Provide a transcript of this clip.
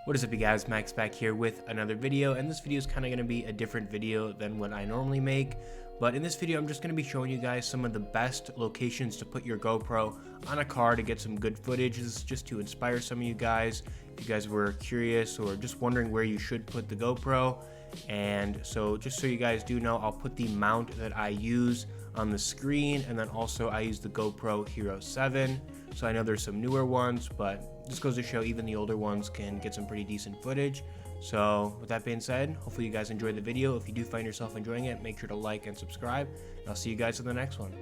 What is up, you guys? Max back here with another video, and this video is kind of going to be a different video than what I normally make. But in this video, I'm just going to be showing you guys some of the best locations to put your GoPro on a car to get some good footage. This is just to inspire some of you guys. If you guys were curious or just wondering where you should put the GoPro. And so just so you guys do know, I'll put the mount that I use on the screen, and then also I use the GoPro Hero 7. So I know there's some newer ones, but this goes to show even the older ones can get some pretty decent footage. So with that being said, hopefully you guys enjoyed the video. If you do find yourself enjoying it, make sure to like and subscribe, and I'll see you guys in the next one.